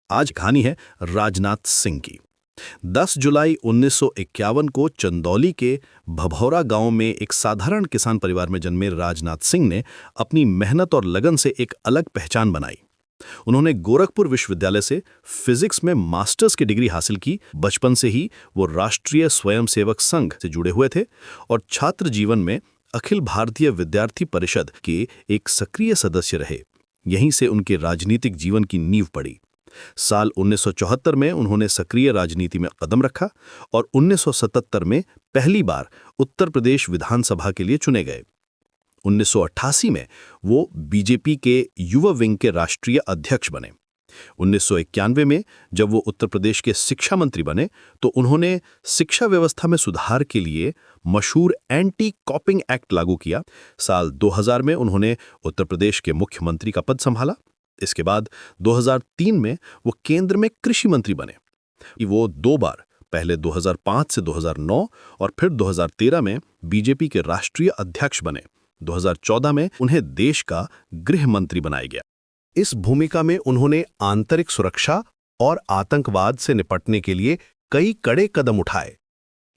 आज कहानी है राजनाथ सिंह की। 10 जुलाई 1951 को चंदौली के भभौरा गांव में एक साधारण किसान परिवार में जन्मे राजनाथ सिंह ने अपनी मेहनत और लगन से एक अलग पहचान बनाई। उन्होंने गोरखपुर विश्वविद्यालय से फिजिक्स में मास्टर्स की डिग्री हासिल की। बचपन से ही वो राष्ट्रीय स्वयंसेवक संघ से जुड़े हुए थे और छात्र जीवन में अखिल भारतीय विद्यार्थी परिषद के एक सक्रिय सदस्य रहे। यहीं से उनके राजनीतिक जीवन की नींव पड़ी। साल 1974 में उन्होंने सक्रिय राजनीति में कदम रखा और 1977 में पहली बार उत्तर प्रदेश विधानसभा के लिए चुने गए। 1988 में वो बीजेपी के युवा विंग के राष्ट्रीय अध्यक्ष बने। 1991 में जब वो उत्तर प्रदेश के शिक्षा मंत्री बने तो उन्होंने शिक्षा व्यवस्था में सुधार के लिए मशहूर एंटी कॉपिंग एक्ट लागू किया। साल 2000 में उन्होंने उत्तर प्रदेश के मुख्यमंत्री का पद संभाला। इसके बाद 2003 में वो केंद्र में कृषि मंत्री बने। वो दो बार, पहले 2005 से 2009 और फिर 2013 में बीजेपी के राष्ट्रीय अध्यक्ष बने। 2014 में उन्हें देश का गृह मंत्री बनाया गया। इस भूमिका में उन्होंने आंतरिक सुरक्षा और आतंकवाद से निपटने के लिए कई कड़े कदम उठाए,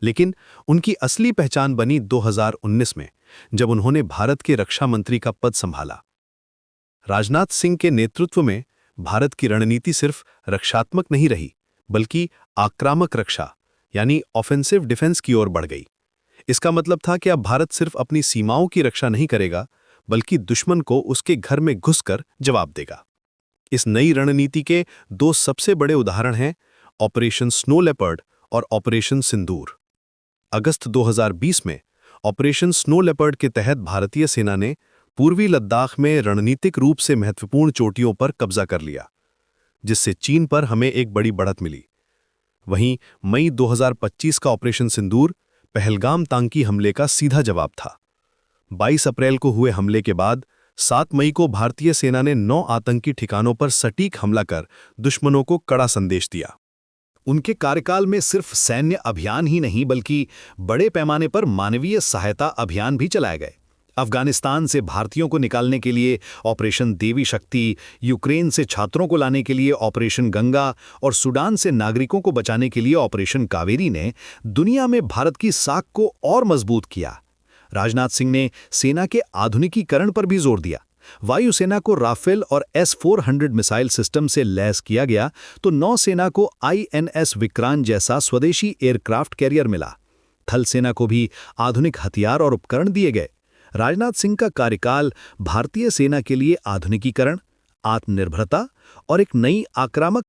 लेकिन उनकी असली पहचान बनी 2019 में, जब उन्होंने भारत के रक्षा मंत्री का पद संभाला। राजनाथ सिंह के नेतृत्व में भारत की रणनीति सिर्फ रक्षात्मक नहीं रही, बल्कि आक्रामक रक्षा यानी ऑफेंसिव डिफेंस की ओर बढ़ गई। इसका मतलब था कि अब भारत सिर्फ अपनी सीमाओं की रक्षा नहीं करेगा, बल्कि दुश्मन को उसके घर में घुसकर जवाब देगा। इस नई रणनीति के दो सबसे बड़े उदाहरण हैं ऑपरेशन स्नो लेपर्ड और ऑपरेशन सिंदूर। अगस्त 2020 में ऑपरेशन स्नो लेपर्ड के तहत भारतीय सेना ने पूर्वी लद्दाख में रणनीतिक रूप से महत्वपूर्ण चोटियों पर कब्जा कर लिया, जिससे चीन पर हमें एक बड़ी बढ़त मिली। वहीं मई 2025 का ऑपरेशन सिंदूर पहलगाम आतंकी हमले का सीधा जवाब था। 22 अप्रैल को हुए हमले के बाद 7 मई को भारतीय सेना ने 9 आतंकी ठिकानों पर सटीक हमला कर दुश्मनों को कड़ा संदेश दिया। उनके कार्यकाल में सिर्फ सैन्य अभियान ही नहीं, बल्कि बड़े पैमाने पर मानवीय सहायता अभियान भी चलाए गए। अफगानिस्तान से भारतीयों को निकालने के लिए ऑपरेशन देवी शक्ति, यूक्रेन से छात्रों को लाने के लिए ऑपरेशन गंगा और सूडान से नागरिकों को बचाने के लिए ऑपरेशन कावेरी ने दुनिया में भारत की साख को और मजबूत किया। राजनाथ सिंह ने सेना के आधुनिकीकरण पर भी जोर दिया। वायुसेना को राफेल और S-400 मिसाइल सिस्टम से लैस किया गया तो नौसेना को INS विक्रांत जैसा स्वदेशी एयरक्राफ्ट कैरियर मिला। थल सेना को भी आधुनिक हथियार और उपकरण दिए गए। राजनाथ सिंह का कार्यकाल भारतीय सेना के लिए आधुनिकीकरण, आत्मनिर्भरता और एक नई आक्रामक